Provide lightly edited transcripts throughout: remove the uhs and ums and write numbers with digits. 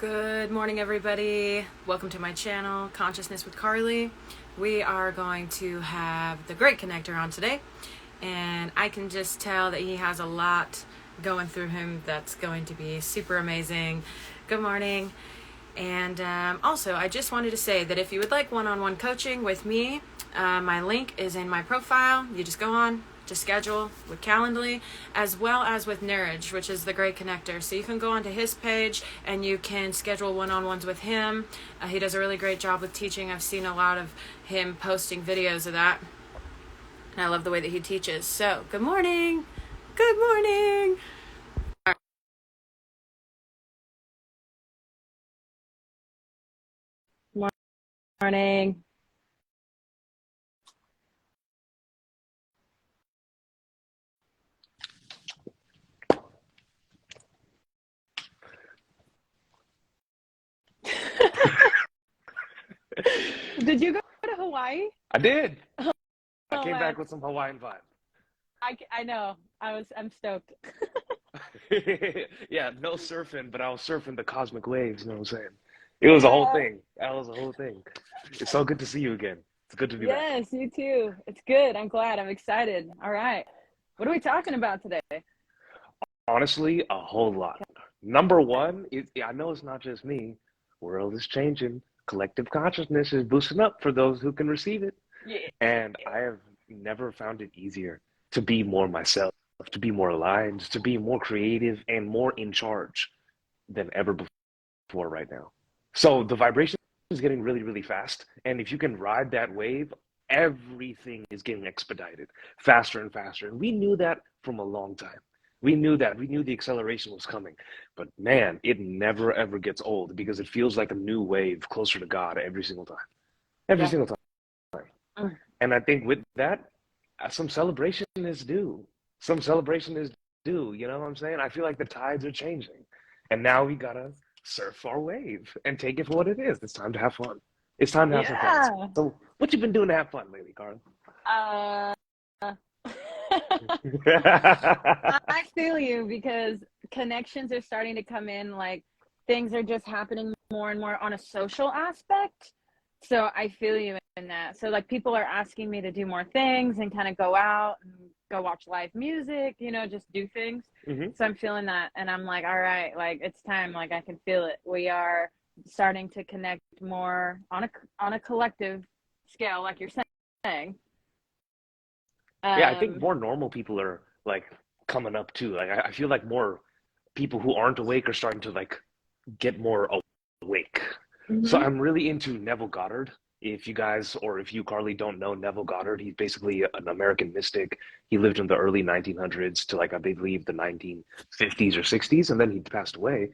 Good morning, everybody. Welcome to my channel, Consciousness with Carly. We are going to have the Great Connector on today, and I can just tell that he has a lot going through him that's going to be super amazing. Good morning. And also, I just wanted to say that if you would like one-on-one coaching with me, my link is in my profile. You just go on, just schedule with Calendly, as well as with Neeraj, which is the Great Connector. So you can go onto his page and you can schedule one-on-ones with him. He does a really great job with teaching. I've seen a lot of him posting videos of that, and I love the way that he teaches. So good morning. Good morning. Morning. Did you go to Hawaii? I did. Oh, I came man. back with some Hawaiian vibe. I know. I'm stoked. Yeah, no surfing, but I was surfing the cosmic waves, you know what I'm saying? It was a whole thing. That was a whole thing. It's so good to see you again. It's good to be back. Yes, you too. It's good. I'm glad. I'm excited. All right. What are we talking about today? Honestly, a whole lot. Number one, I know it's not just me. World is changing. Collective consciousness is boosting up for those who can receive it. Yeah. And I have never found it easier to be more myself, to be more aligned, to be more creative and more in charge than ever before right now. So the vibration is getting really, really fast. And if you can ride that wave, everything is getting expedited faster and faster. And we knew that from a long time. We knew that. We knew the acceleration was coming. But man, it never ever gets old because it feels like a new wave closer to God every single time. Every Yeah. single time. And I think with that, some celebration is due. Some celebration is due. You know what I'm saying? I feel like the tides are changing. And now we gotta surf our wave and take it for what it is. It's time to have fun. It's time to have some fun. Yeah. So, what you been doing to have fun lately, Carl? Uh, I feel you because connections are starting to come in. Like things are just happening more and more on a social aspect. So I feel you in that. So like people are asking me to do more things and kind of go out and go watch live music, just do things. Hmm. So I'm feeling that, and I'm like, all right, like it's time. Like I can feel it. We are starting to connect more on a collective scale, like you're saying. Yeah, I think Um, more normal people are like coming up too. Like I feel like more people who aren't awake are starting to like get more awake. So mhm. I'm really into Neville Goddard. If you guys, or if you, Carly, don't know Neville Goddard, he's basically an American mystic. He lived in the early 1900s to like, I believe, the 1950s or 60s, and then he passed away.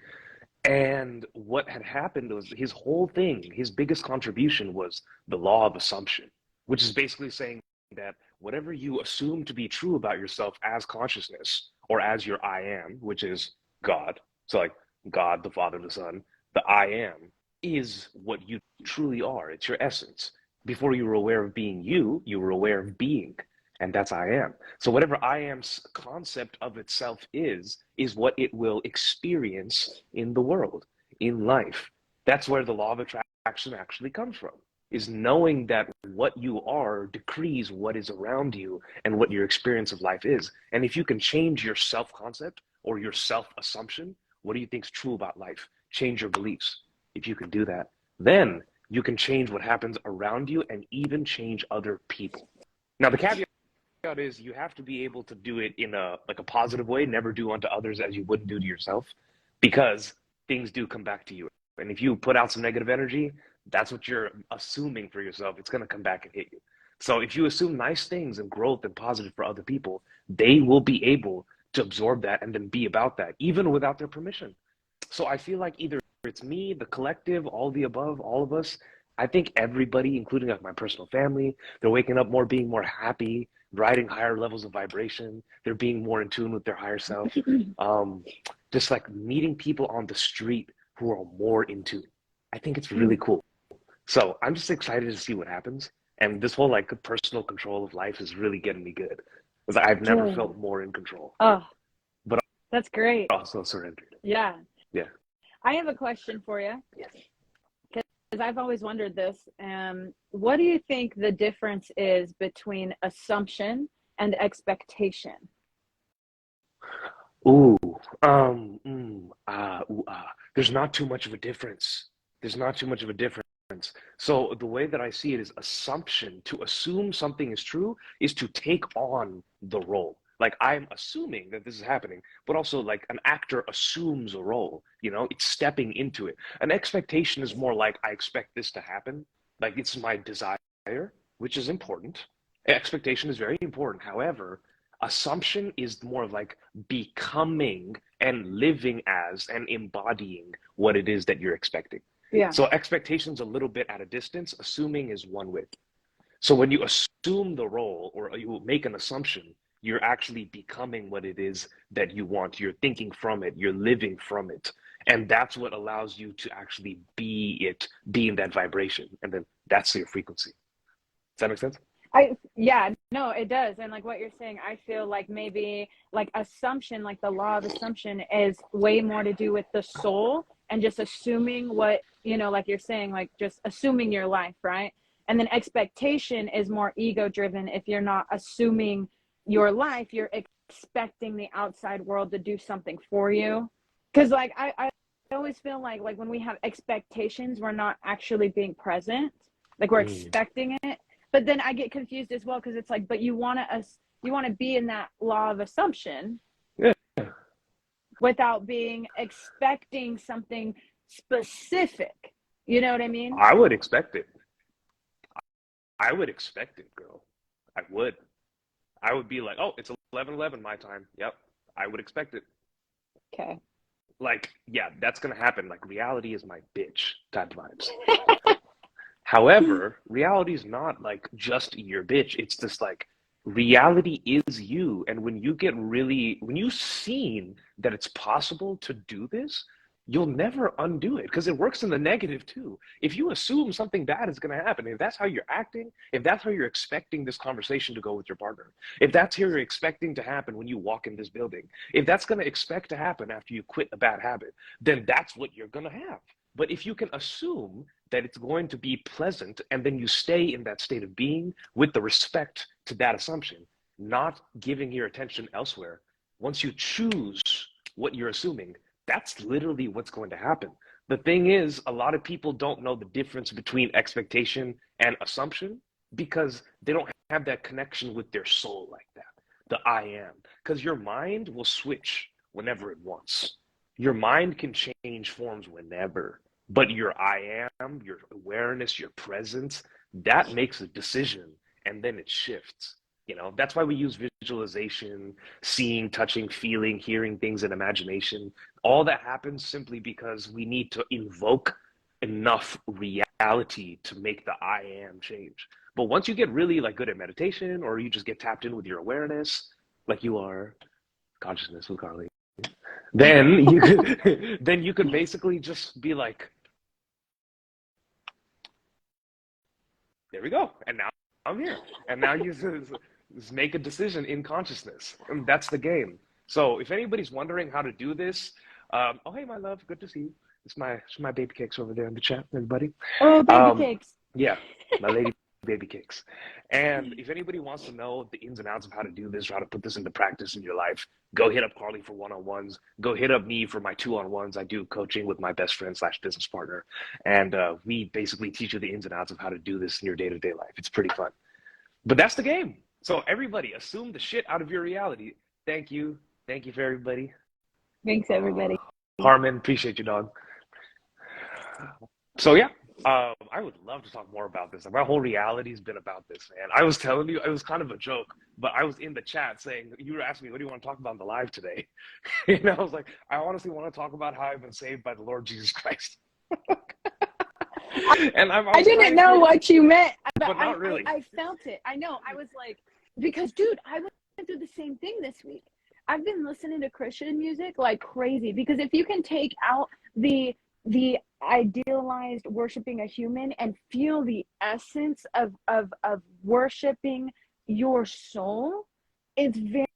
And what had happened was his whole thing, his biggest contribution was the law of assumption, which is basically saying that whatever you assume to be true about yourself as consciousness or as your I am, which is God, so like God, the Father, the Son, the I am is what you truly are. It's your essence. Before you were aware of being you, you were aware of being, and that's I am. So whatever I am's concept of itself is what it will experience in the world, in life. That's where the law of attraction actually comes from, is knowing that what you are decrees what is around you and what your experience of life is. And if you can change your self-concept or your self-assumption, what do you think is true about life? Change your beliefs. If you can do that, then you can change what happens around you and even change other people. Now, the caveat is you have to be able to do it in a like a positive way, never do unto others as you wouldn't do to yourself, because things do come back to you. And if you put out some negative energy, that's what you're assuming for yourself. It's going to come back and hit you. So if you assume nice things and growth and positive for other people, they will be able to absorb that and then be about that, even without their permission. So I feel like either it's me, the collective, all the above, all of us. I think everybody, including like my personal family, they're waking up more, being more happy, riding higher levels of vibration. They're being more in tune with their higher self. Um, just like meeting people on the street who are more in tune. I think it's really cool. So I'm just excited to see what happens. And this whole like personal control of life is really getting me good. Because I've never Good. felt more in control, Oh, but that's great. also surrendered. Yeah. Yeah. I have a question for you. Yes. Because I've always wondered this. What do you think the difference is between assumption and expectation? Ooh, There's not too much of a difference. There's not too much of a difference. So the way that I see it is assumption. To assume something is true is to take on the role. Like I'm assuming that this is happening, but also like an actor assumes a role, it's stepping into it. An expectation is more like I expect this to happen. Like it's my desire, which is important. Expectation is very important. However, assumption is more of like becoming and living as and embodying what it is that you're expecting. Yeah. So expectation's a little bit at a distance, assuming is one with. So when you assume the role or you make an assumption, you're actually becoming what it is that you want. You're thinking from it, you're living from it. And that's what allows you to actually be it, be in that vibration. And then that's your frequency. Does that make sense? Yeah, no, it does. And like what you're saying, I feel like maybe like assumption, like the law of assumption is way more to do with the soul and just assuming what, like you're saying, like just assuming your life, right? And then expectation is more ego driven. If you're not assuming your life, you're expecting the outside world to do something for you. Cause like I always feel like when we have expectations, we're not actually being present. Like we're Mm. expecting it. But then I get confused as well because it's like, but you want to be in that law of assumption, Yeah. without being expecting something specific. You know what I mean? I would expect it. I would expect it, girl. I would. I would be like, oh, it's 11:11 my time. Yep. I would expect it. Okay. Like, yeah, that's gonna happen. Like, reality is my bitch type vibes. However, reality is not like just your bitch. It's just like reality is you. And when you've seen that it's possible to do this, you'll never undo it because it works in the negative too. If you assume something bad is going to happen, if that's how you're acting, if that's how you're expecting this conversation to go with your partner, if that's how you're expecting to happen when you walk in this building, if that's going to expect to happen after you quit a bad habit, then that's what you're going to have. But if you can assume that it's going to be pleasant and then you stay in that state of being with the respect to that assumption, not giving your attention elsewhere, once you choose what you're assuming, that's literally what's going to happen. The thing is, a lot of people don't know the difference between expectation and assumption because they don't have that connection with their soul like that, the I am. Because your mind will switch whenever it wants. Your mind can change forms whenever, but your I am, your awareness, your presence, that makes a decision and then it shifts. That's why we use visualization, seeing, touching, feeling, hearing things in imagination. All that happens simply because we need to invoke enough reality to make the I am change. But once you get really like good at meditation or you just get tapped in with your awareness, like you are, consciousness with Carly, then you could basically just be like, there we go. And now I'm here. And now you just make a decision in consciousness. And that's the game. So if anybody's wondering how to do this, oh, hey, my love, good to see you. It's my baby cakes over there in the chat, everybody. Oh, baby cakes. Yeah, my lady baby cakes. And if anybody wants to know the ins and outs of how to do this or how to put this into practice in your life, go hit up Carly for one-on-ones. Go hit up me for my two-on-ones. I do coaching with my best friend / business partner. And we basically teach you the ins and outs of how to do this in your day-to-day life. It's pretty fun. But that's the game. So everybody, assume the shit out of your reality. Thank you. Thank you for everybody. Thanks, everybody. Harmon, appreciate you, dog. So yeah, I would love to talk more about this. My whole reality's been about this, man. I was telling you, it was kind of a joke, but I was in the chat saying, you were asking me, what do you want to talk about in the live today? And I was like, I honestly want to talk about how I've been saved by the Lord Jesus Christ. And I didn't know what you meant, but not really. I felt it. I know. I was like, because dude, I went through the same thing this week. I've been listening to Christian music like crazy because if you can take out the idealized worshiping a human and feel the essence of worshiping your soul, it's very,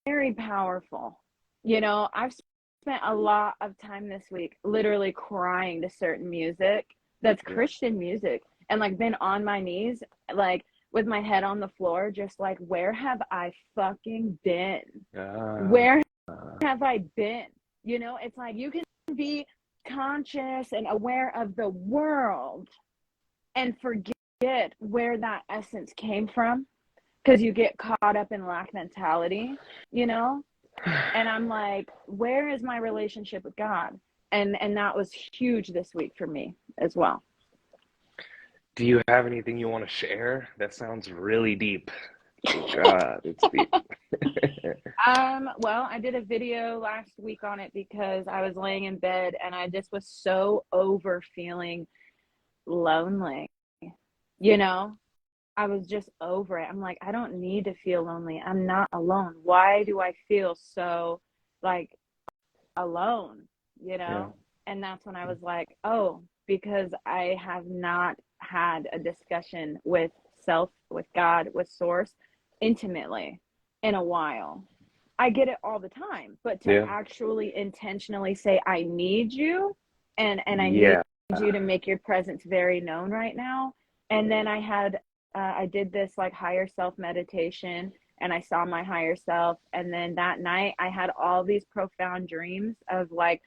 very powerful. I've spent a lot of time this week literally crying to certain music that's Yeah. Christian music, and like been on my knees, like with my head on the floor, just like, where have I fucking been? Uh, Where have I been? You know, it's like you can be conscious and aware of the world and forget where that essence came from because you get caught up in lack mentality, you know? And I'm like, where is my relationship with God? And that was huge this week for me as well. do you have anything you want to share? That sounds really deep. God, it's deep. Well, I did a video last week on it because I was laying in bed and I just was so over feeling lonely. You know, I was just over it. I'm like, I don't need to feel lonely. I'm not alone. Why do I feel so like alone? You Yeah. know? And that's when I was like, oh, because I have not had a discussion with self, with God, with source intimately in a while. I get it all the time, but to Yeah. actually intentionally say, I need you, and I need Yeah. you to make your presence very known right now. And then I did this like higher self meditation, and I saw my higher self. And then that night I had all these profound dreams of like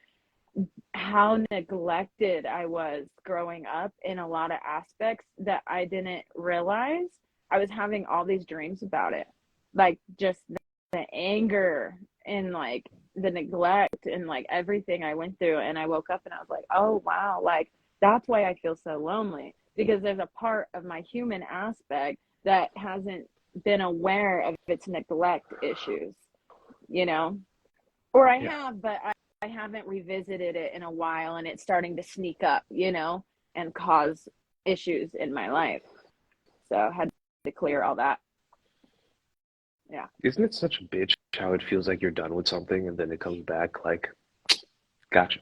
how neglected I was growing up in a lot of aspects that I didn't realize. I was having all these dreams about it, like just the anger and like the neglect and like everything I went through. And I woke up and I was like, oh wow, like that's why I feel so lonely, because there's a part of my human aspect that hasn't been aware of its neglect issues, you know? Or I Yeah. have, but I haven't revisited it in a while, and it's starting to sneak up, you know, and cause issues in my life. So I had to clear all that. Yeah. Isn't it such a bitch how it feels like you're done with something and then it comes back like, gotcha.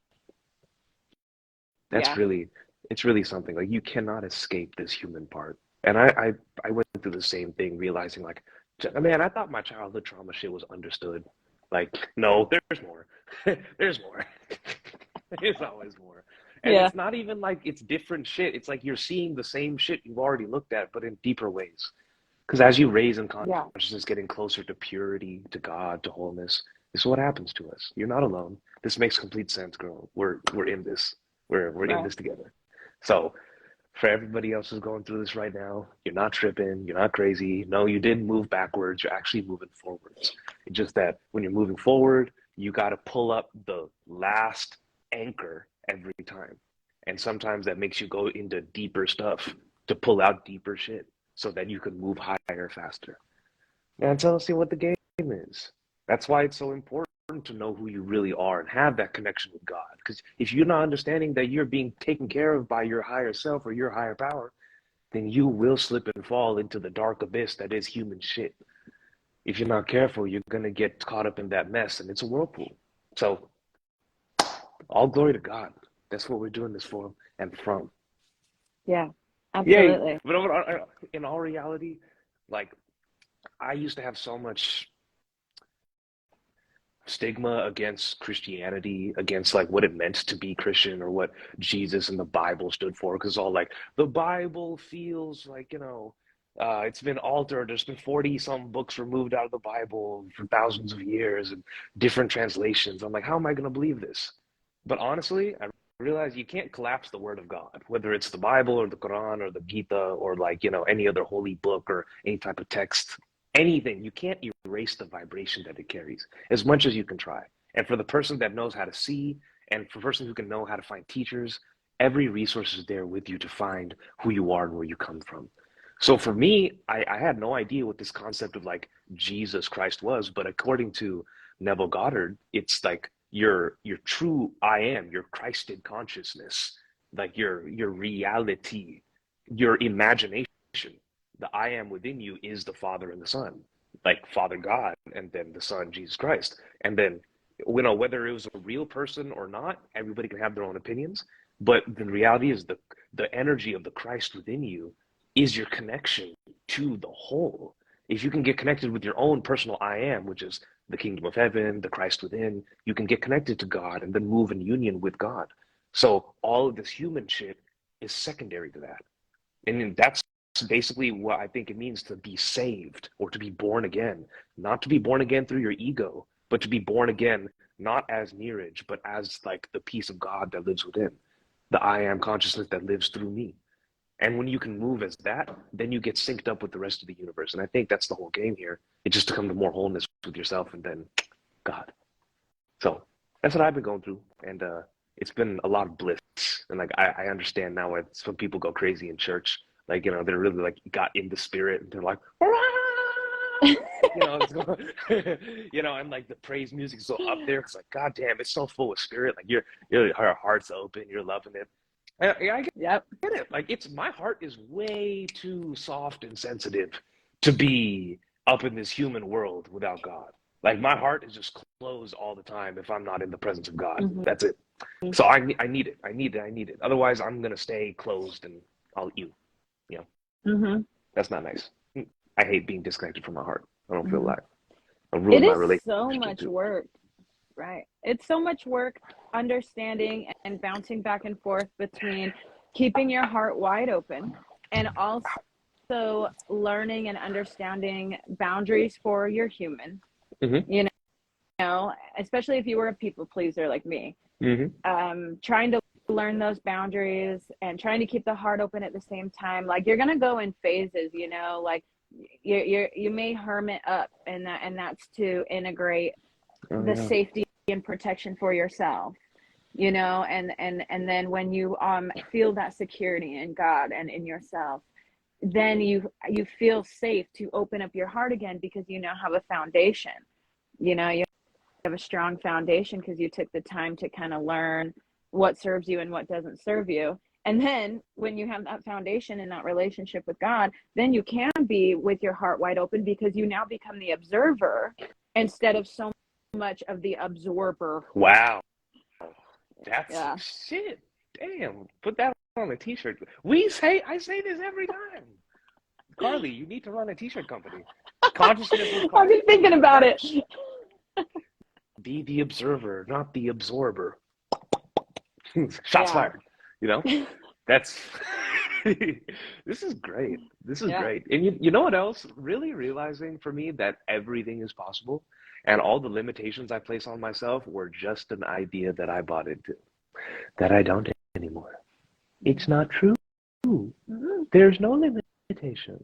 That's Yeah. really, it's really something. Like you cannot escape this human part. And I went through the same thing, realizing like, man, I thought my childhood trauma shit was understood. Like, no, there's more. There's more. There's always more. And Yeah. it's not even like it's different shit. It's like you're seeing the same shit you've already looked at, but in deeper ways. Because as you raise in Yeah. consciousness, getting closer to purity, to God, to wholeness, this is what happens to us. You're not alone. This makes complete sense, girl. We're in this. We're in Right. this together. So for everybody else who's going through this right now, you're not tripping, you're not crazy. No, you didn't move backwards, you're actually moving forwards. It's just that when you're moving forward, you got to pull up the last anchor every time. And sometimes that makes you go into deeper stuff to pull out deeper shit so that you can move higher faster. And tell us what the game is. That's why it's so important to know who you really are and have that connection with God. Because if you're not understanding that you're being taken care of by your higher self or your higher power, then you will slip and fall into the dark abyss that is human shit. If you're not careful, you're going to get caught up in that mess and it's a whirlpool. So, all glory to God. That's what we're doing this for and from. Yeah. Yay. Absolutely. But in all reality, like, I used to have so much stigma against Christianity, against like what it meant to be Christian or what Jesus and the Bible stood for. Because all like the Bible feels like, it's been altered. There's been 40 some books removed out of the Bible for thousands of years and different translations. I'm like, how am I going to believe this? But honestly, I realize you can't collapse the word of God, whether it's the Bible or the Quran or the Gita or like, any other holy book or any type of text, anything. You can't erase the vibration that it carries as much as you can try. And for the person that knows how to see, and for the person who can know how to find teachers, every resource is there with you to find who you are and where you come from. So for me, I had no idea what this concept of like Jesus Christ was, but according to Neville Goddard, it's like your true I am, your Christed consciousness, like your reality, your imagination. The I am within you is the Father and the Son, like Father God, and then the Son Jesus Christ. And then whether it was a real person or not, everybody can have their own opinions. But the reality is the energy of the Christ within you is your connection to the whole. If you can get connected with your own personal I am, which is the kingdom of heaven, the Christ within. You can get connected to God and then move in union with God. So all of this human shit is secondary to that. And that's basically what I think it means to be saved or to be born again. Not to be born again through your ego, but to be born again not as Neeraj, but as like the peace of God that lives within, the I am consciousness that lives through me. And when you can move as that, then you get synced up with the rest of the universe. And I think that's the whole game here. It's just to come to more wholeness with yourself and then God. So that's what I've been going through. And it's been a lot of bliss. And like I understand now why some people go crazy in church. Like, you know, they're really like got in the spirit and they're like, you know, it's going, you know, and like the praise music is so up there. It's like, God damn, it's so full of spirit. Like your heart's open, you're loving it. I get it. Like my heart is way too soft and sensitive to be up in this human world without God. Like my heart is just closed all the time if I'm not in the presence of God. That's it. So I need it. I need it. Otherwise, I'm gonna stay closed and I'll eat you. You know, that's not nice. I hate being disconnected from my heart. I don't feel like I'll ruin my relationship. It is so much work, right? It's so much work understanding and bouncing back and forth between keeping your heart wide open and also learning and understanding boundaries for your human. You know, especially if you were a people pleaser like me, trying to learn those boundaries and trying to keep the heart open at the same time. Like you're gonna go in phases, you know, like you may hermit up, and that's to integrate the safety and protection for yourself, you know, and then when you feel that security in God and in yourself, then you feel safe to open up your heart again because you now have a foundation. You know, you have a strong foundation because you took the time to kind of learn what serves you and what doesn't serve you. And then when you have that foundation and that relationship with God, then you can be with your heart wide open because you now become the observer instead of so much of the absorber. Wow. That's shit. Damn. Put that on a t-shirt. I say this every time. Carly, you need to run a t-shirt company. Consciousness. I've been thinking about it. Be the observer, not the absorber. Shots fired. You know? That's this is great. This is great. And you know what else? Really realizing for me that everything is possible and all the limitations I place on myself were just an idea that I bought into. That I don't anymore. It's not true. There's no limitations.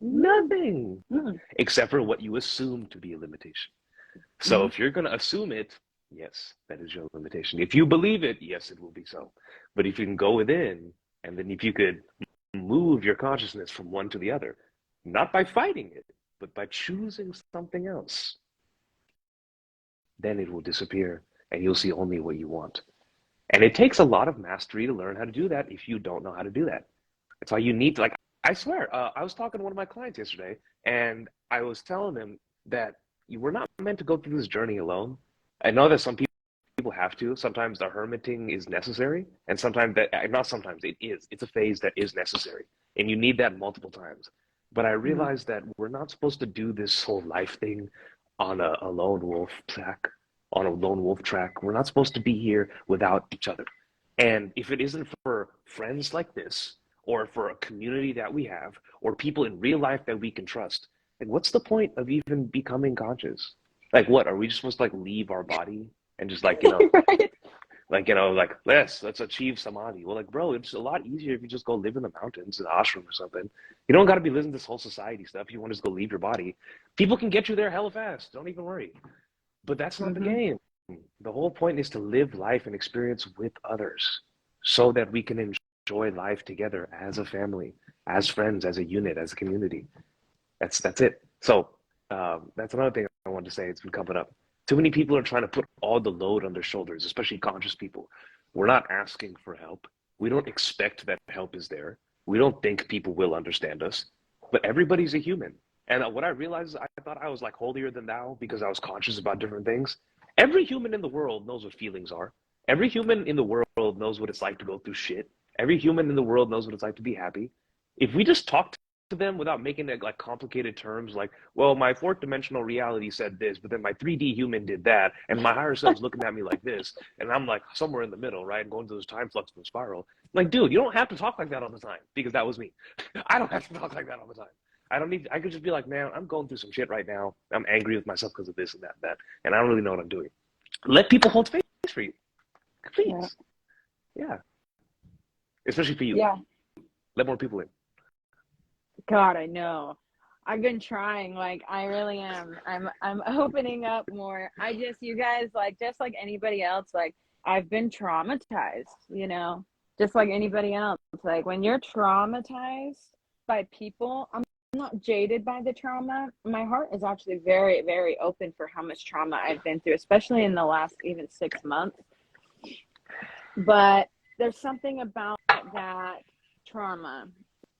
Nothing. Except for what you assume to be a limitation. So if you're going to assume it, yes, that is your limitation. If you believe it, yes, it will be so. But if you can go within, and then if you could move your consciousness from one to the other, not by fighting it, but by choosing something else, then it will disappear and you'll see only what you want. And it takes a lot of mastery to learn how to do that if you don't know how to do that. That's why you need to, like, I swear, I was talking to one of my clients yesterday, and I was telling him that we're not meant to go through this journey alone. I know that some people have to. Sometimes the hermiting is necessary, and sometimes not sometimes, it is. It's a phase that is necessary, and you need that multiple times. But I realized that we're not supposed to do this whole life thing on a lone wolf track. We're not supposed to be here without each other. And if it isn't for friends like this, or for a community that we have, or people in real life that we can trust, like, what's the point of even becoming conscious? Like, what, are we just supposed to like leave our body and just like, you know, Right. like, you know, like let's achieve samadhi? Well, like, bro, it's a lot easier if you just go live in the mountains, in an ashram or something. You don't got to be listening to this whole society stuff. You want to just go leave your body. People can get you there hella fast. Don't even worry. But that's not the game. The whole point is to live life and experience with others so that we can enjoy life together as a family, as friends, as a unit, as a community. That's it. So that's another thing I wanted to say. It's been coming up. Too many people are trying to put all the load on their shoulders, especially conscious people. We're not asking for help. We don't expect that help is there. We don't think people will understand us. But everybody's a human. And what I realized is I thought I was like holier than thou because I was conscious about different things. Every human in the world knows what feelings are. Every human in the world knows what it's like to go through shit. Every human in the world knows what it's like to be happy. If we just talk to them without making it like complicated terms like, well, my fourth dimensional reality said this, but then my 3D human did that, and my higher self's looking at me like this, and I'm like somewhere in the middle, right? Going through this time flux and spiral. Like, dude, you don't have to talk like that all the time, because that was me. I don't have to talk like that all the time. I could just be like, man, I'm going through some shit right now. I'm angry with myself because of this and that, and I don't really know what I'm doing. Let people hold space for you. Please. Yeah. Especially for you. Yeah. Let more people in. God, I know. I've been trying, like I really am. I'm opening up more. You guys, like just like anybody else, like I've been traumatized, just like anybody else. Like when you're traumatized by people, I'm not jaded by the trauma. My heart is actually very, very open for how much trauma I've been through, especially in the last even 6 months. But there's something about that trauma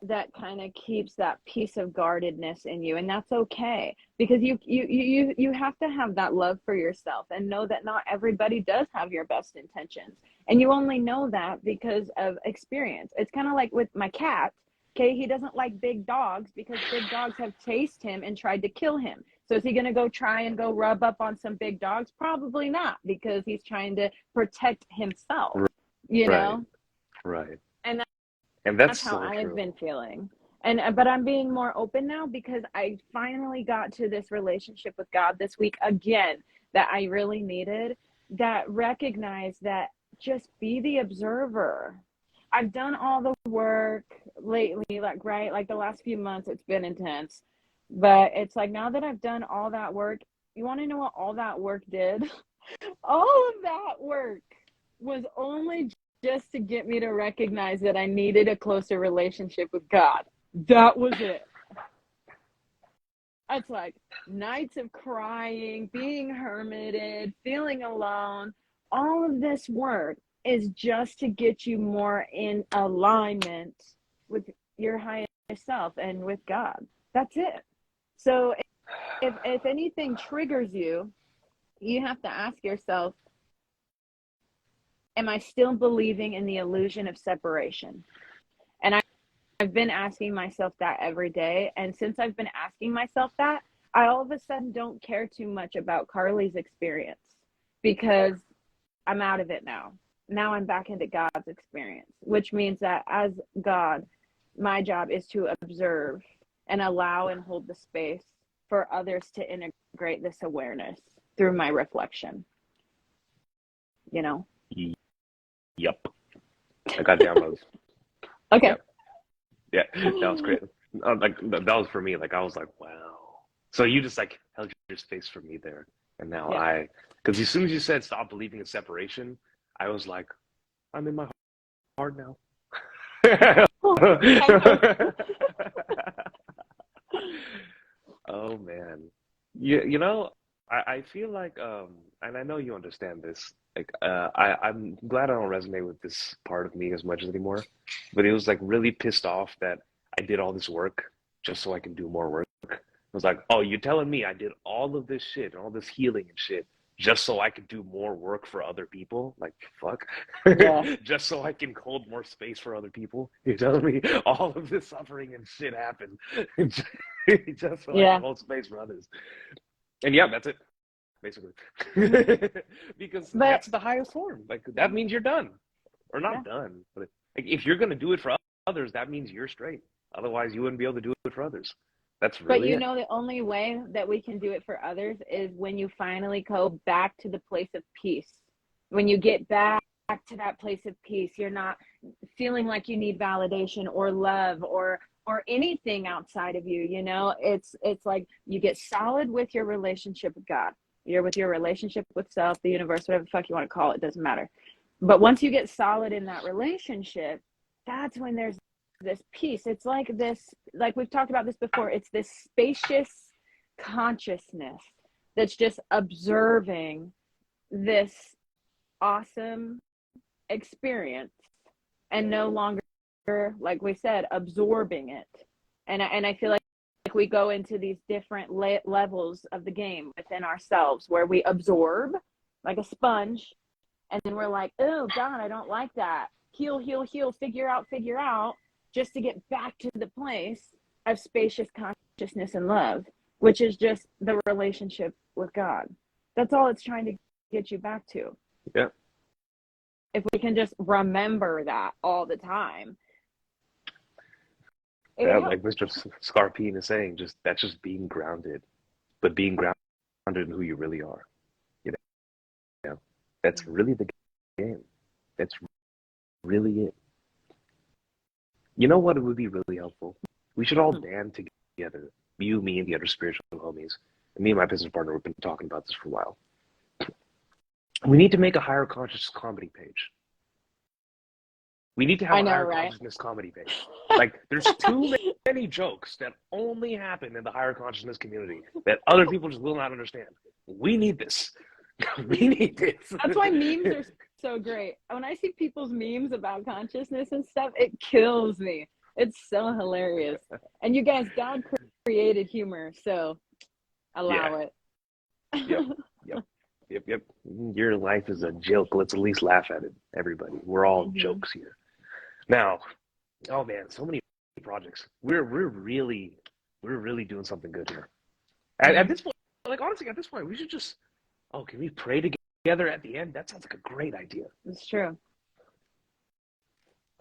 that kind of keeps that piece of guardedness in you, and that's okay, because you have to have that love for yourself and know that not everybody does have your best intentions, and you only know that because of experience. It's kind of like with my cat. Okay, he doesn't like big dogs because big dogs have chased him and tried to kill him. So is he going to try and go rub up on some big dogs? Probably not, because he's trying to protect himself, know? Right. And that's how I've been feeling. But I'm being more open now because I finally got to this relationship with God this week again that I really needed, that recognized that just be the observer. I've done all the work lately, like the last few months, it's been intense. But it's like now that I've done all that work, you want to know what all that work did? All of that work was only just to get me to recognize that I needed a closer relationship with God. That was it. It's like nights of crying, being hermited, feeling alone. All of this work is just to get you more in alignment with your highest self and with God. That's it. So if anything triggers you, you have to ask yourself, am I still believing in the illusion of separation? And I've been asking myself that every day. And since I've been asking myself that, I all of a sudden don't care too much about Carly's experience because I'm out of it now. Now I'm back into God's experience, which means that as God, my job is to observe and allow and hold the space for others to integrate this awareness through my reflection. Yep. I got downloads. Okay. Yep. Yeah, that was great. That was for me. Like I was like, wow. So you just like held your space for me there, and now because as soon as you said stop believing in separation, I was like, I'm in my heart now. Oh man, I feel like and I know you understand this. Like I'm glad I don't resonate with this part of me as much anymore. But it was like really pissed off that I did all this work just so I can do more work. It was like, oh, you're telling me I did all of this shit, all this healing and shit, just so I could do more work for other people? Like, fuck. Yeah. Just so I can hold more space for other people? You're telling me all of this suffering and shit happened just so I can hold space for others? And yeah, that's it. Basically. Because that's the highest form. Like that means you're done. Or not done. But like, if you're gonna do it for others, that means you're straight. Otherwise you wouldn't be able to do it for others. That's really the only way that we can do it for others is when you finally go back to the place of peace. When you get back to that place of peace, you're not feeling like you need validation or love or anything outside of you. It's like you get solid with your relationship with God. You're with your relationship with self, the universe, whatever the fuck you want to call it, doesn't matter. But once you get solid in that relationship, that's when there's this peace. It's like this, like we've talked about this before, it's this spacious consciousness that's just observing this awesome experience and no longer, like we said, absorbing it. And I feel like we go into these different levels of the game within ourselves where we absorb like a sponge, and then we're like, oh God, I don't like that. Heal, figure out, just to get back to the place of spacious consciousness and love, which is just the relationship with God. That's all it's trying to get you back to. Yeah. If we can just remember that all the time. Yeah, like Mr. Scarpine is saying, that's just being grounded, but being grounded in who you really are. You know, that's really the game. That's really it. You know what would be really helpful? We should all band together. You, me, and the other spiritual homies. And me and my business partner have been talking about this for a while. We need to make a higher conscious comedy page. We need to have a higher consciousness comedy page. Like, there's too many jokes that only happen in the higher consciousness community that other people just will not understand. We need this. We need this. That's why memes are so great. When I see people's memes about consciousness and stuff, it kills me. It's so hilarious. And you guys, God created humor, so allow it. Yep. Your life is a joke. Let's at least laugh at it, everybody. We're all jokes here. Now, oh man, so many projects. We're really doing something good here. At this point, like honestly, at this point, we should just can we pray together at the end? That sounds like a great idea. It's true.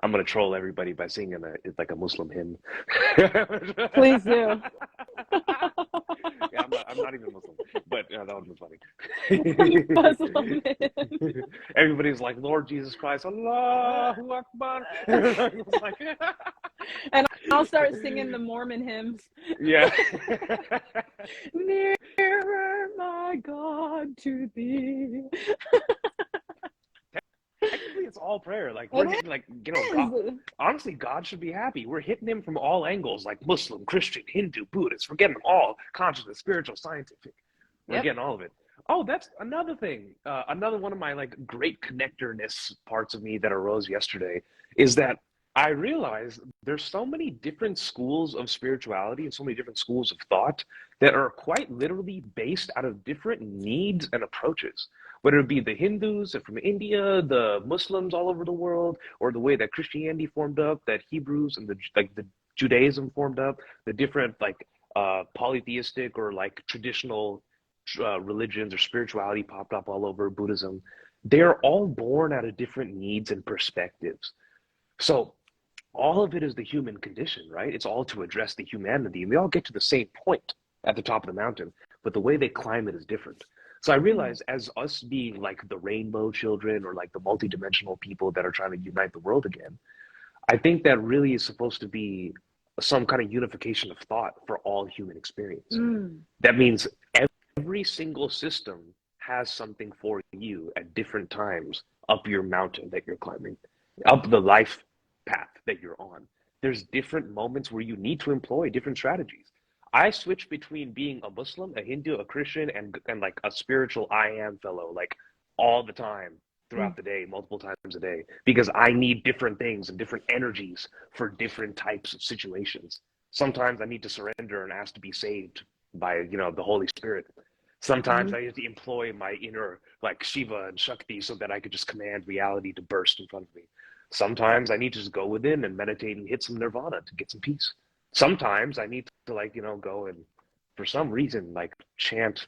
I'm gonna troll everybody by singing a Muslim hymn. Please do. Yeah, I'm not even Muslim, but that would be funny. Everybody's like, Lord Jesus Christ, Allahu Akbar. And I'll start singing the Mormon hymns. Yeah. Nearer, my God, to thee. Technically, it's all prayer. Like we're hitting, like God, honestly, God should be happy. We're hitting him from all angles, like Muslim, Christian, Hindu, Buddhist. We're getting them all: consciousness, spiritual, scientific. We're getting all of it. Oh, that's another thing. Another one of my like great connectorness parts of me that arose yesterday is that I realized there's so many different schools of spirituality and so many different schools of thought that are quite literally based out of different needs and approaches. Whether it be the Hindus from India, the Muslims all over the world, or the way that Christianity formed up, that Hebrews and the Judaism formed up, the different polytheistic or like traditional religions or spirituality popped up all over, Buddhism. They're all born out of different needs and perspectives. So all of it is the human condition, right? It's all to address the humanity, and we all get to the same point at the top of the mountain, but the way they climb it is different. So I realized, as us being like the rainbow children or like the multidimensional people that are trying to unite the world again, I think that really is supposed to be some kind of unification of thought for all human experience. That means every single system has something for you at different times up your mountain that you're climbing, up the life path that you're on. There's different moments where you need to employ different strategies. I switch between being a Muslim, a Hindu, a Christian, and like a spiritual I am fellow, like all the time throughout the day, multiple times a day, because I need different things and different energies for different types of situations. Sometimes I need to surrender and ask to be saved by, the Holy Spirit. Sometimes I need to employ my inner like Shiva and Shakti so that I could just command reality to burst in front of me. Sometimes I need to just go within and meditate and hit some nirvana to get some peace. Sometimes I need to go and for some reason like chant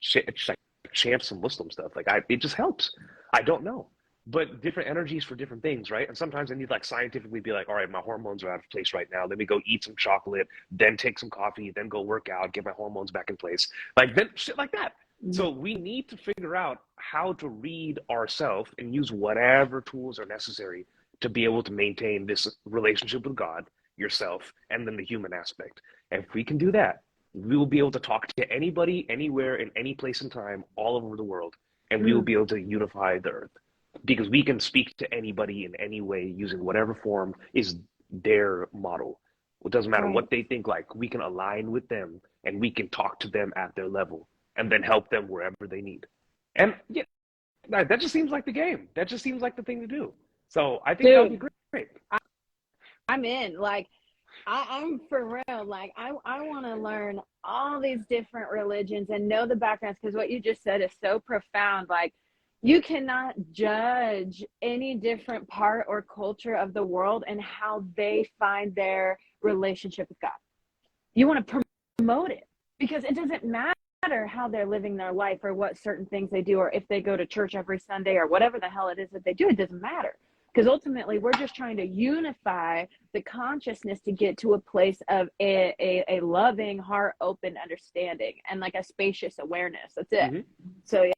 some Muslim stuff. It just helps. I don't know, but different energies for different things, right? And sometimes I need scientifically be like, all right, my hormones are out of place right now. Let me go eat some chocolate, then take some coffee, then go work out, get my hormones back in place. Then shit like that. So we need to figure out how to read ourselves and use whatever tools are necessary to be able to maintain this relationship with God, yourself, and then the human aspect. And if we can do that, we will be able to talk to anybody, anywhere, in any place and time, all over the world, and we will be able to unify the earth. Because we can speak to anybody in any way using whatever form is their model. It doesn't matter what they think like. We can align with them, and we can talk to them at their level, and then help them wherever they need. And yeah, that just seems like the game. That just seems like the thing to do. So I think that would be great. I'm in. I'm for real. I want to learn all these different religions and know the backgrounds, because what you just said is so profound. You cannot judge any different part or culture of the world and how they find their relationship with God. You want to promote it, because it doesn't matter how they're living their life or what certain things they do, or if they go to church every Sunday or whatever the hell it is that they do. It doesn't matter, because ultimately we're just trying to unify the consciousness to get to a place of a loving, heart open understanding and like a spacious awareness. That's it. Mm-hmm. So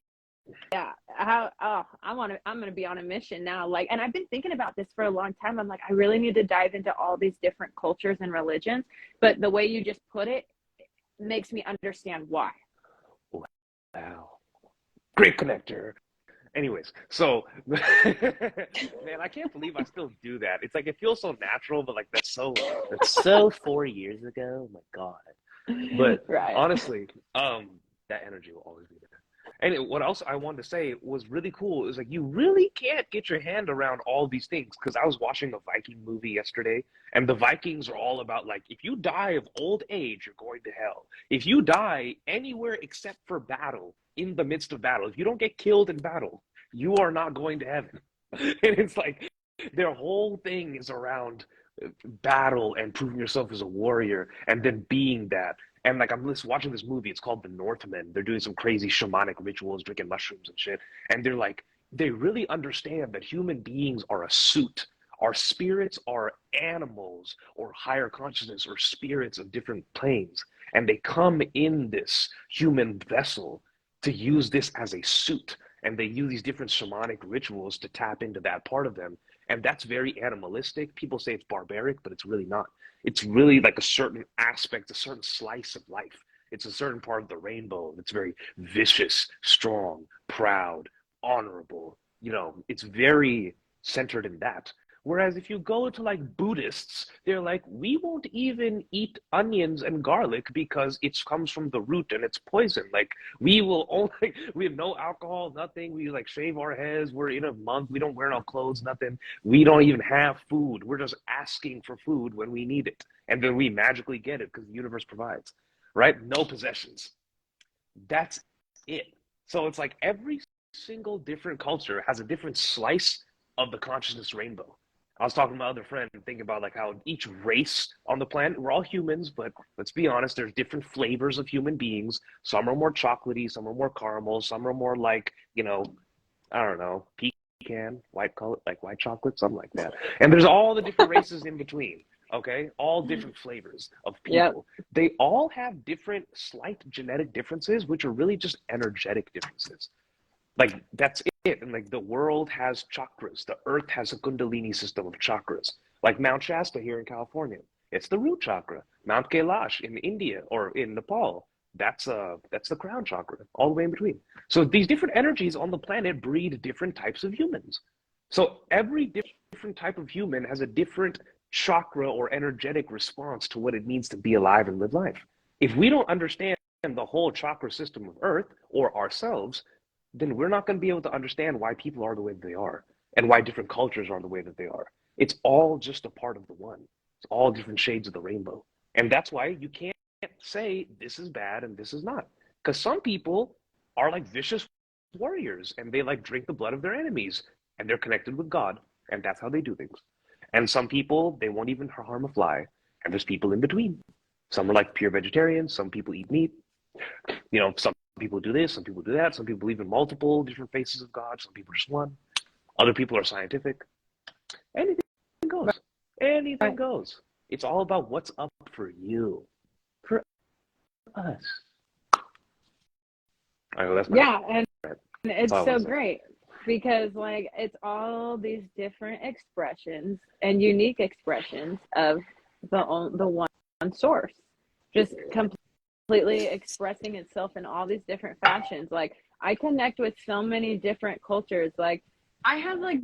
yeah, I'm going to be on a mission now. Like, and I've been thinking about this for a long time. I'm like, I really need to dive into all these different cultures and religions. But the way you just put it makes me understand why. Wow. Great connector. Anyways, so man, I can't believe I still do that. It's like, it feels so natural, but like that's so 4 years ago. Oh my God. But Right. honestly, that energy will always be there. And what else I wanted to say was really cool is like, you really can't get your hand around all these things, because I was watching a Viking movie yesterday, and the Vikings are all about like, if you die of old age, you're going to hell. If you die anywhere except for battle, in the midst of battle, if you don't get killed in battle, you are not going to heaven. And it's like their whole thing is around battle and proving yourself as a warrior and then being that. And like, I'm watching this movie, it's called The Northmen. They're doing some crazy shamanic rituals, drinking mushrooms and shit. And they're like, they really understand that human beings are a suit. Our spirits are animals or higher consciousness or spirits of different planes. And they come in this human vessel to use this as a suit. And they use these different shamanic rituals to tap into that part of them. And that's very animalistic. People say it's barbaric, but it's really not. It's really like a certain aspect, a certain slice of life. It's a certain part of the rainbow that's very vicious, strong, proud, honorable. You know, it's very centered in that. Whereas if you go to like Buddhists, they're like, we won't even eat onions and garlic because it comes from the root and it's poison. Like, we will only, we have no alcohol, nothing. We like shave our heads. We're in a monk. We don't wear no clothes, nothing. We don't even have food. We're just asking for food when we need it. And then we magically get it because the universe provides, right? No possessions. That's it. So it's like every single different culture has a different slice of the consciousness rainbow. I was talking to my other friend and thinking about like how each race on the planet, we're all humans, but let's be honest, there's different flavors of human beings. Some are more chocolatey, some are more caramel, some are more like, you know, I don't know, pecan, white color, like white chocolate, something like that. And there's all the different races in between, okay? All different flavors of people. Yep. They all have different slight genetic differences, which are really just energetic differences. Like, that's it. And like, the world has chakras. The earth has a kundalini system of chakras. Like Mount Shasta here in California, it's the root chakra. Mount Kailash in India or in Nepal, that's the crown chakra, all the way in between. So these different energies on the planet breed different types of humans. So every different type of human has a different chakra or energetic response to what it means to be alive and live life. If we don't understand the whole chakra system of Earth or ourselves, then we're not going to be able to understand why people are the way that they are and why different cultures are the way that they are. It's all just a part of the one. It's all different shades of the rainbow. And that's why you can't say this is bad and this is not. Because some people are like vicious warriors and they like drink the blood of their enemies and they're connected with God. And that's how they do things. And some people, they won't even harm a fly. And there's people in between. Some are like pure vegetarians. Some people eat meat. You know, some people do this, some people do that, some people believe in multiple different faces of God, some people just one. Other people are scientific. Anything goes. Anything goes. It's all about what's up for you, for us. I know that's my and it's so great because like it's all these different expressions and unique expressions of the one source, just completely expressing itself in all these different fashions. Like, I connect with so many different cultures. Like, I have like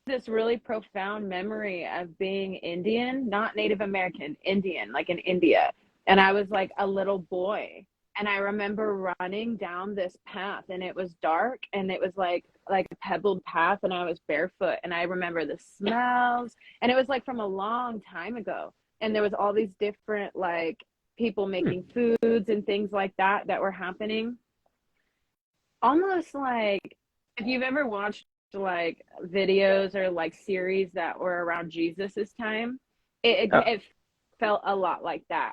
this really profound memory of being Indian, not Native American, Indian, like in India. And I was like a little boy. And I remember running down this path and it was dark and it was like a pebbled path and I was barefoot. And I remember the smells and it was like from a long time ago. And there was all these different like people making foods and things like that were happening. Almost like if you've ever watched like videos or like series that were around Jesus's time, it felt a lot like that.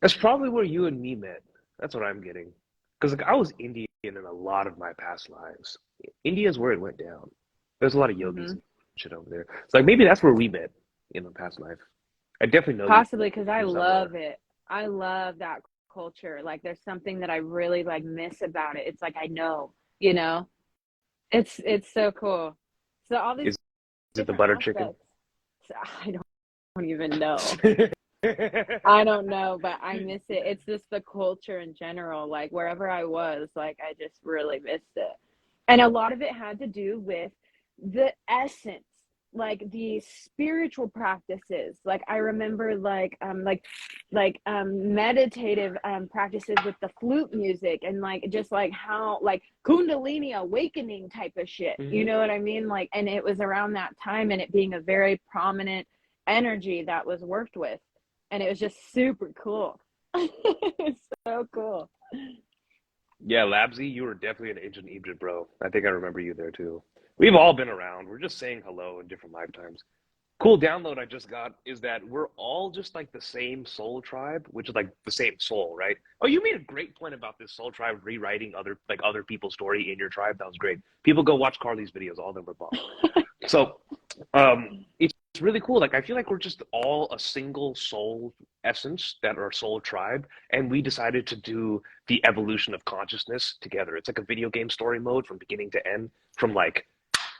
That's probably where you and me met. That's what I'm getting. Because like I was Indian in a lot of my past lives. India is where it went down. There's a lot of yogis and shit over there. It's like maybe that's where we met in a past life. I definitely know you Possibly, because I from love somewhere. it. I love that culture. Like there's something that I really like miss about it. It's like I know, you know. It's so cool. So all these Is it the different butter chicken? aspects. I don't even know. I don't know, but I miss it. It's just the culture in general. Like wherever I was, like I just really missed it. And a lot of it had to do with the essence, like the spiritual practices. Like I remember meditative practices with the flute music, and like just like how like kundalini awakening type of shit. You know what I mean? Like, and it was around that time, and it being a very prominent energy that was worked with, and it was just super cool. It's so cool. Yeah, Labsy, you were definitely an ancient Egypt, bro. I think I remember you there too. We've all been around. We're just saying hello in different lifetimes. Cool download I just got is that we're all just like the same soul tribe, which is like the same soul, right? Oh, you made a great point about this soul tribe rewriting other people's story in your tribe. That was great. People go watch Carly's videos. All of them were bomb. So, it's really cool. Like I feel like we're just all a single soul essence that are soul tribe, and we decided to do the evolution of consciousness together. It's like a video game story mode from beginning to end, from like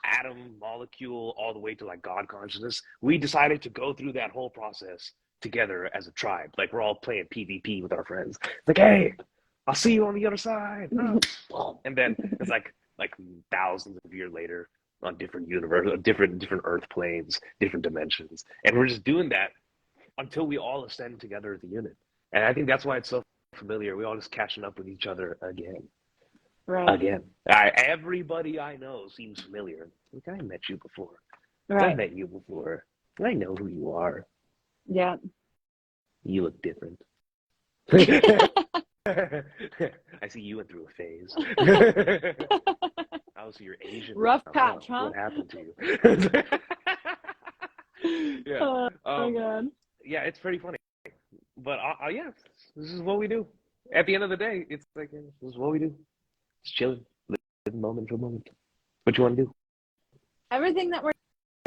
atom molecule all the way to like God consciousness. We decided to go through that whole process together as a tribe. Like we're all playing PvP with our friends. It's like, hey, I'll see you on the other side. And then it's like thousands of years later on different universe, different Earth planes, different dimensions, and we're just doing that until we all ascend together as a unit. And I think that's why it's so familiar. We all just catching up with each other again. Right. Again, everybody I know seems familiar. Like I met you before. Right. I met you before. I know who you are. Yeah. You look different. I see you went through a phase. I was your Asian. Rough Now, huh? patch, huh? What happened to you? Yeah. Oh my God. Yeah, it's pretty funny. But yeah, this is what we do. At the end of the day, it's like this is what we do. Just chilling, living moment for moment. What you want to do? Everything that we're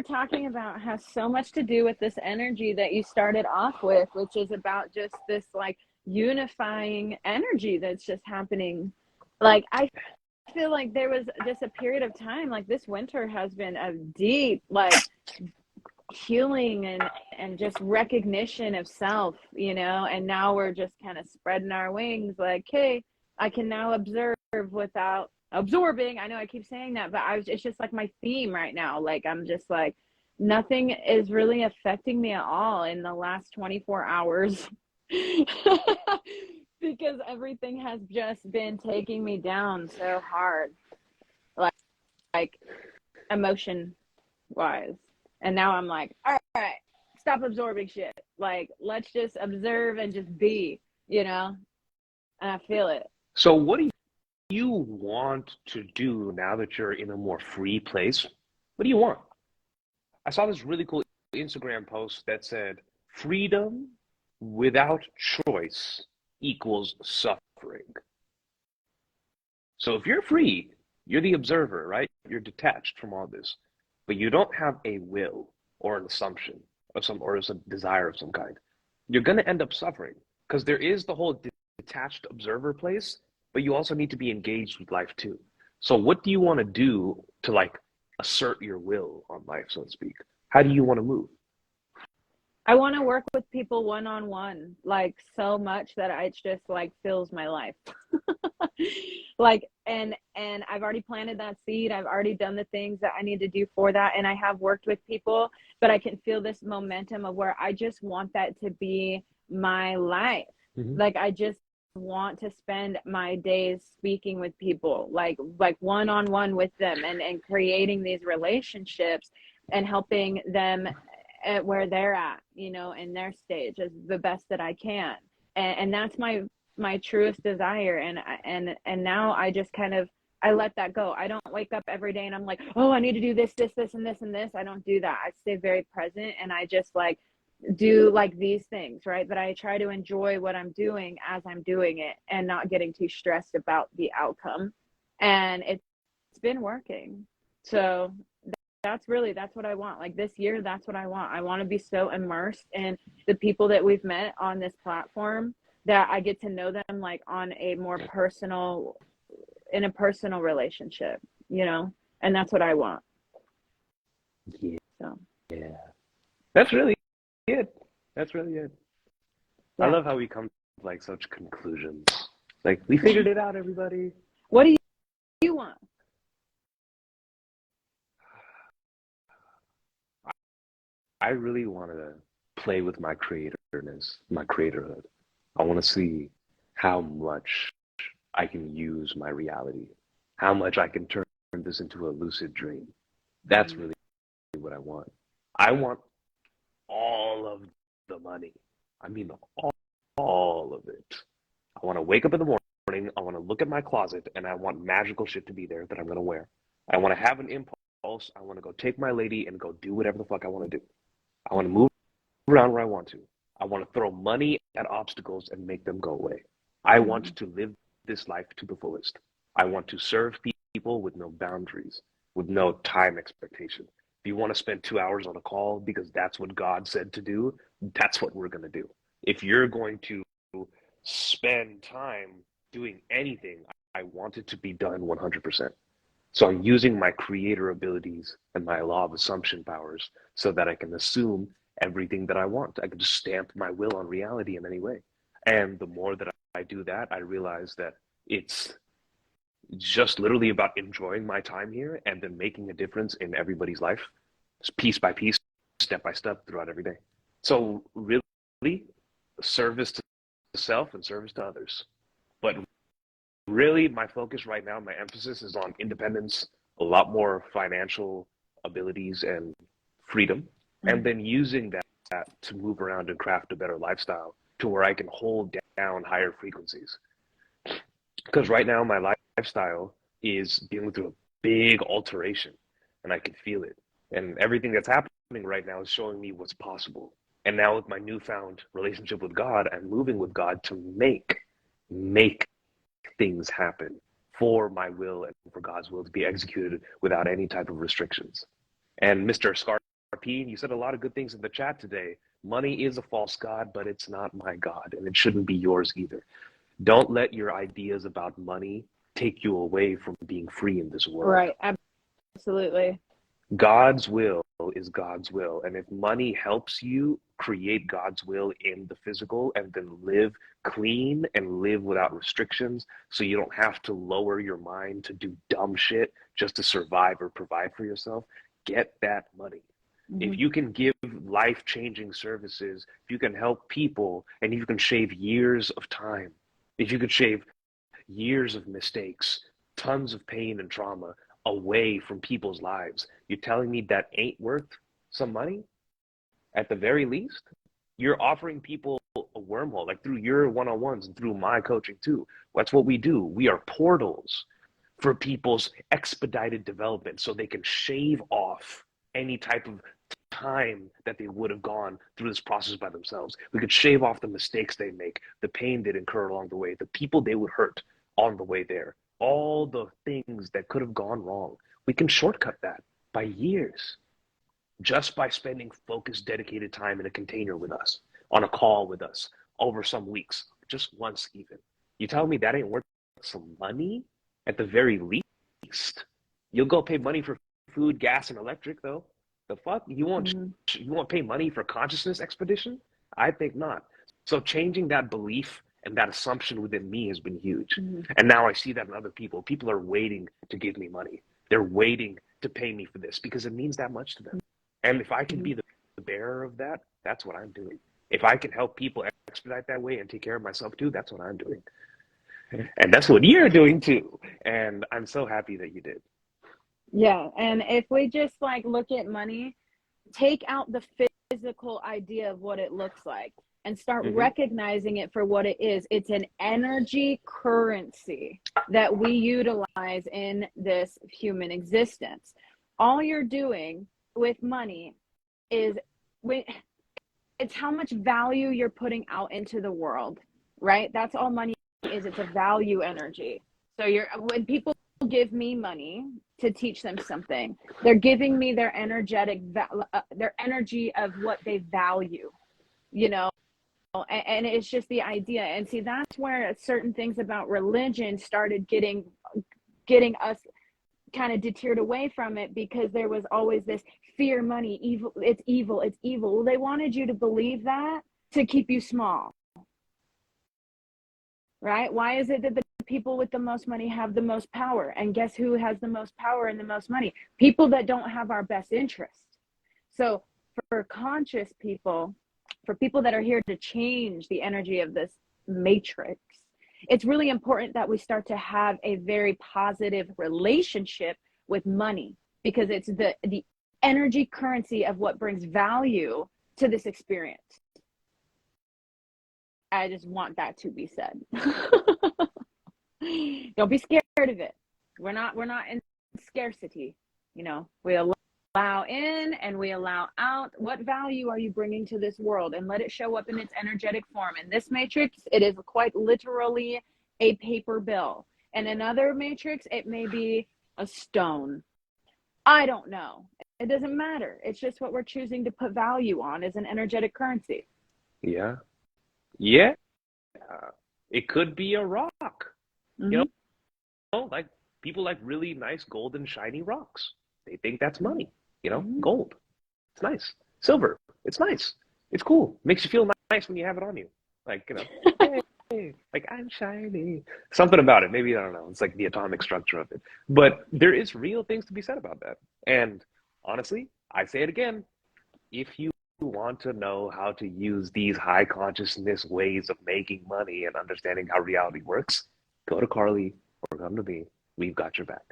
talking about has so much to do with this energy that you started off with, which is about just this like unifying energy that's just happening. Like I feel like there was just a period of time, like this winter has been a deep like healing and just recognition of self, you know, and now we're just kind of spreading our wings like, hey, I can now observe without absorbing. I know I keep saying that, but it's just like my theme right now. Like I'm just like, nothing is really affecting me at all in the last 24 hours because everything has just been taking me down so hard, like emotion wise. And now I'm like, all right, stop absorbing shit. Like, let's just observe and just be, you know? And I feel it. So, what do you want to do now that you're in a more free place? What do you want? I saw this really cool Instagram post that said, freedom without choice equals suffering. So, if you're free, you're the observer, right? You're detached from all this, but you don't have a will or an assumption of some or a desire of some kind. You're going to end up suffering because there is the whole detached observer place, but you also need to be engaged with life too. So what do you want to do to like assert your will on life, so to speak? How do you want to move? I want to work with people one-on-one, like so much that it just like fills my life. Like, and I've already planted that seed. I've already done the things that I need to do for that. And I have worked with people, but I can feel this momentum of where I just want that to be my life. Like, I just want to spend my days speaking with people, like one-on-one with them and creating these relationships and helping them at where they're at, you know, in their stage as the best that I can. And that's my truest desire. And now I just kind of, I let that go. I don't wake up every day and I'm like, oh, I need to do this, and this, and this. I don't do that. I stay very present and I just like do like these things, right? That I try to enjoy what I'm doing as I'm doing it and not getting too stressed about the outcome. And it's been working. So that's what I want. Like this year, that's what I want. I want to be so immersed in the people that we've met on this platform that I get to know them like on a more personal, in a personal relationship, you know? And that's what I want. Yeah. So Yeah. That's really it. That's really it. I yeah. love how we come to like such conclusions. Like we figured it out, everybody. What do you want? I really want to play with my creatorness, my creatorhood. I want to see how much I can use my reality, how much I can turn this into a lucid dream. That's really what I want. I want all of the money. I mean, all of it. I want to wake up in the morning. I want to look at my closet and I want magical shit to be there that I'm going to wear. I want to have an impulse. I want to go take my lady and go do whatever the fuck I want to do. I want to move around where I want to. I want to throw money at obstacles and make them go away. I want to live this life to the fullest. I want to serve people with no boundaries, with no time expectation. If you want to spend 2 hours on a call because that's what God said to do, that's what we're going to do. If you're going to spend time doing anything, I want it to be done 100%. So I'm using my creator abilities and my law of assumption powers so that I can assume everything that I want. I can just stamp my will on reality in any way. And the more that I do that, I realize that it's just literally about enjoying my time here and then making a difference in everybody's life, piece by piece, step by step throughout every day. So really, service to self and service to others. But really, my focus right now, my emphasis is on independence, a lot more financial abilities and freedom, and then using that to move around and craft a better lifestyle to where I can hold down higher frequencies. Because right now, my lifestyle is dealing through a big alteration, and I can feel it. And everything that's happening right now is showing me what's possible. And now with my newfound relationship with God, I'm moving with God to make things happen for my will and for God's will to be executed without any type of restrictions. And Mr. Scarpine, you said a lot of good things in the chat today. Money is a false god, but it's not my God, and it shouldn't be yours either. Don't let your ideas about money take you away from being free in this world. Right. Absolutely. God's will is God's will. And if money helps you create God's will in the physical and then live clean and live without restrictions, so you don't have to lower your mind to do dumb shit just to survive or provide for yourself, get that money. If you can give life-changing services, if you can help people, and you can shave years of time, if you could shave years of mistakes, tons of pain and trauma away from people's lives, you're telling me that ain't worth some money? At the very least, you're offering people a wormhole, like through your one-on-ones and through my coaching too. That's what we do. We are portals for people's expedited development so they can shave off any type of time that they would have gone through this process by themselves. We could shave off the mistakes they make, the pain they'd incur along the way, the people they would hurt on the way there, all the things that could have gone wrong. We can shortcut that by years just by spending focused, dedicated time in a container with us, on a call with us over some weeks, just once even. You tell me that ain't worth some money? At the very least, you'll go pay money for food, gas, and electric though. The fuck? You won't pay money for consciousness expedition? I think not. So changing that belief and that assumption within me has been huge. And now I see that in other people. People are waiting to give me money. They're waiting to pay me for this because it means that much to them. And if I can be the bearer of that, that's what I'm doing. If I can help people expedite that way and take care of myself too, that's what I'm doing. And that's what you're doing too. And I'm so happy that you did. Yeah. And if we just like look at money, take out the physical idea of what it looks like and start recognizing it for what it is. It's an energy currency that we utilize in this human existence. All you're doing with money is it's how much value you're putting out into the world, right? That's all money is. It's a value energy. So when people give me money to teach them something, they're giving me their their energy of what they value, you know. And it's just the idea. And see, that's where certain things about religion started getting us kind of deterred away from it, because there was always this fear money, evil, it's evil, it's evil. Well, they wanted you to believe that to keep you small, right? Why is it that the people with the most money have the most power? And guess who has the most power and the most money? People that don't have our best interest. So for conscious people, for people that are here to change the energy of this matrix, it's really important that we start to have a very positive relationship with money, because it's the energy currency of what brings value to this experience. I just want that to be said. Don't be scared of it. We're not in scarcity. You know, we allow in and we allow out. What value are you bringing to this world? And let it show up in its energetic form. In this matrix, it is quite literally a paper bill. And in another matrix, it may be a stone. I don't know. It doesn't matter. It's just what we're choosing to put value on as an energetic currency. Yeah. It could be a rock. Mm-hmm. You know, like people like really nice golden shiny rocks. They think that's money. You know, Mm-hmm. gold. It's nice. Silver. It's nice. It's cool. Makes you feel nice when you have it on you. Like, you know, hey, like I'm shiny. Something about it. Maybe, I don't know. It's like the atomic structure of it. But there is real things to be said about that. And honestly, I say it again. If you want to know how to use these high consciousness ways of making money and understanding how reality works, go to Carly or come to me. We've got your back.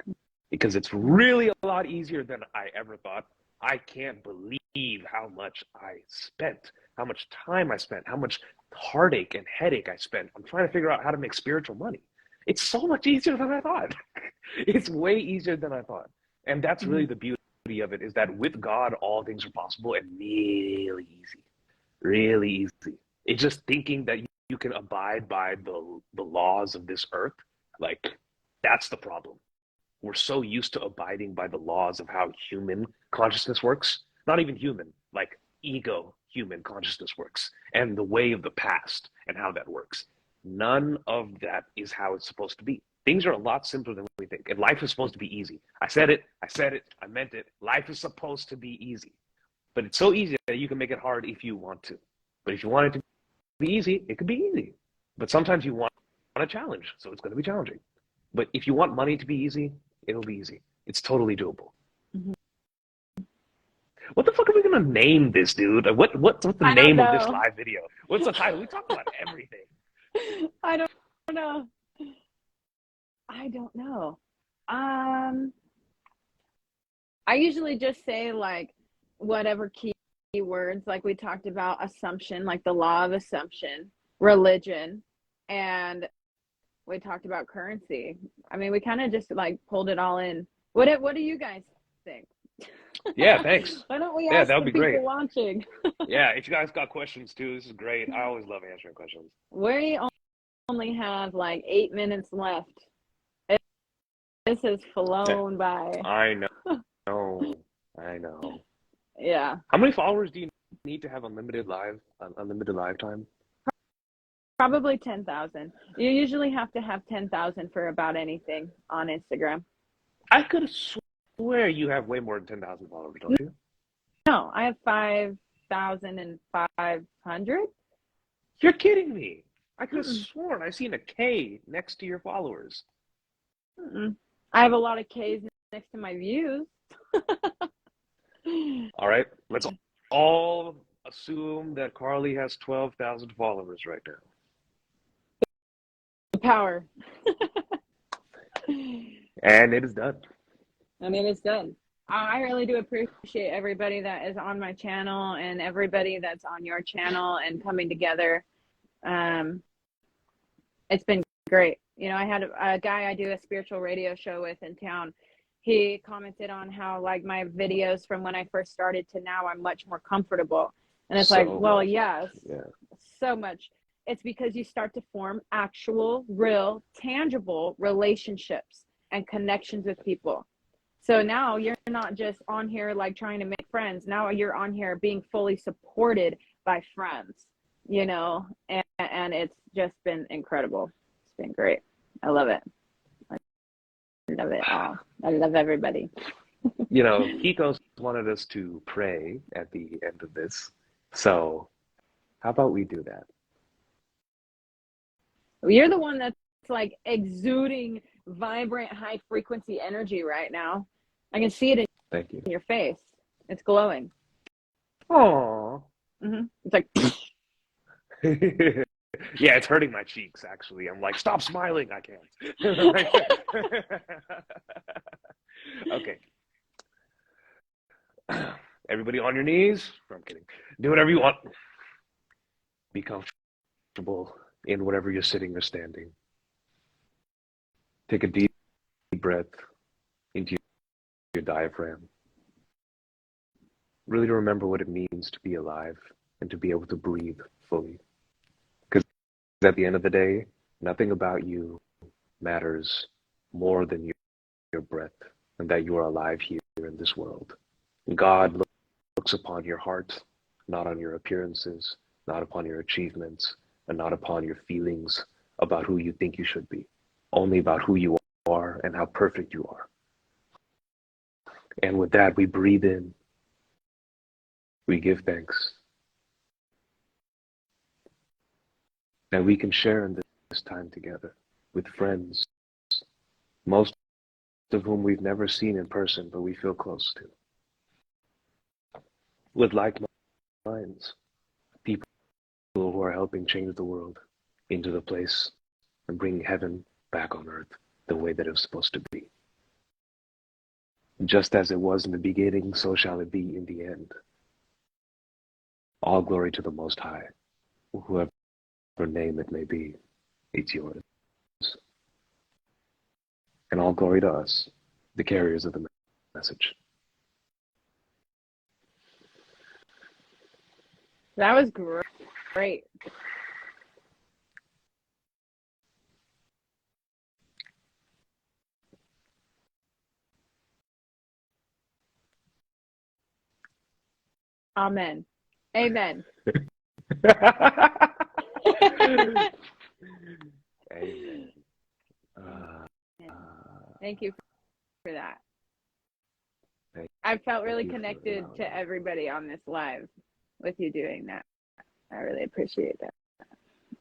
Because it's really a lot easier than I ever thought. I can't believe how much I spent, how much time I spent, how much heartache and headache I spent. I'm trying to figure out how to make spiritual money. It's so much easier than I thought. It's way easier than I thought. And that's really the beauty of it, is that with God, all things are possible and really easy. Really easy. It's just thinking that you can abide by the laws of this earth. Like, that's the problem. We're so used to abiding by the laws of how human consciousness works. Not even human, like ego human consciousness works, and the way of the past and how that works. None of that is how it's supposed to be. Things are a lot simpler than we think, and life is supposed to be easy. I said it, I meant it. Life is supposed to be easy. But it's so easy that you can make it hard if you want to. But if you want it to be easy, it could be easy. But sometimes you want a challenge, so it's going to be challenging. But if you want money to be easy, it'll be easy. It's totally doable. Mm-hmm. What the fuck are we gonna name this, dude? What's the name of this live video? What's the title? We talk about everything. I don't know. I don't know. I usually just say like whatever keywords, like we talked about assumption, like the law of assumption, religion, and we talked about currency. I mean, we kind of just like pulled it all in. What do you guys think? Yeah, thanks. Why don't we ask that would the be people great. watching? Yeah, if you guys got questions too, this is great. I always love answering questions. We only have like 8 minutes left. This has flown by. I know. I know. Yeah. How many followers do you need to have unlimited live time? Probably 10,000. You usually have to have 10,000 for about anything on Instagram. I could swear you have way more than 10,000 followers, don't you? No, I have 5,500. You're kidding me. I could have sworn I seen a K next to your followers. I have a lot of Ks next to my views. All right, let's all assume that Carly has 12,000 followers right now. The power. And it is done. I mean, it's done. I really do appreciate everybody that is on my channel and everybody that's on your channel and coming together. It's been great. You know, I had a guy I do a spiritual radio show with in town. He commented on how like my videos from when I first started to now, I'm much more comfortable. And it's like, So well, much. yes, Yeah. so much. It's because you start to form actual, real, tangible relationships and connections with people. So now you're not just on here like trying to make friends. Now you're on here being fully supported by friends, you know, and it's just been incredible. It's been great. I love it. I love it all. I love everybody. You know, Kikos wanted us to pray at the end of this. So how about we do that? You're the one that's like exuding vibrant, high frequency energy right now. I can see it in Thank you. your face. It's glowing. Aww. It's like, Yeah, it's hurting my cheeks, actually. I'm like, stop smiling. I can't. Okay. Everybody on your knees. I'm kidding. Do whatever you want. Be comfortable in whatever you're sitting or standing. Take a deep breath into your diaphragm. Really to remember what it means to be alive and to be able to breathe fully. Because at the end of the day, nothing about you matters more than your breath and that you are alive here in this world. God looks upon your heart, not on your appearances, not upon your achievements, and not upon your feelings about who you think you should be, only about who you are and how perfect you are. And with that, we breathe in, we give thanks, and we can share in this time together with friends, most of whom we've never seen in person, but we feel close to, with like minds, people who are helping change the world into the place and bring heaven back on earth the way that it's supposed to be. Just as it was in the beginning, so shall it be in the end. All glory to the Most High, whoever name it may be, it's yours. And all glory to us, the carriers of the message. that was great. Amen. Amen. Amen. Thank you for that. Thank I felt really you for connected allowing to me. everybody on this live with you doing that. I really appreciate that.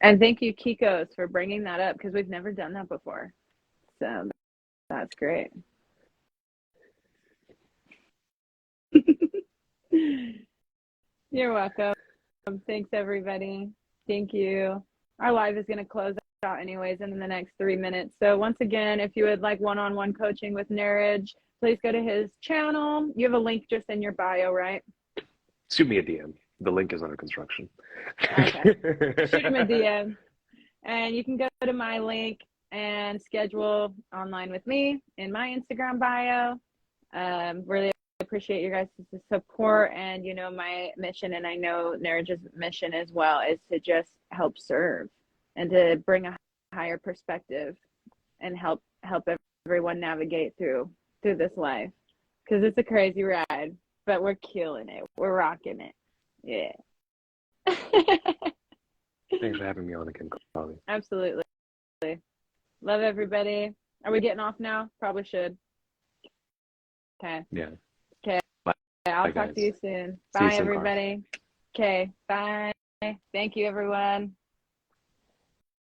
And thank you, Kikos, for bringing that up because we've never done that before. So that's great. You're welcome. Thanks, everybody. Thank you. Our live is going to close out anyways in the next 3 minutes. So once again, if you would like one-on-one coaching with Neeraj, please go to his channel. You have a link just in your bio, right? Shoot me a DM. The link is under construction. Okay. Shoot him a DM. And you can go to my link and schedule online with me in my Instagram bio. Really appreciate your guys' support, and you know my mission, and I know Neeraj's mission as well, is to just help serve and to bring a higher perspective and help everyone navigate through this life, because it's a crazy ride, but we're killing it, we're rocking it. Yeah. Thanks for having me on again, Carly. Absolutely. Love everybody. Are we getting off now? Probably should. Okay. Yeah. Okay. I'll Bye, talk guys. to you soon. See you Bye, soon, Carl. everybody. Okay. Bye. Thank you, everyone.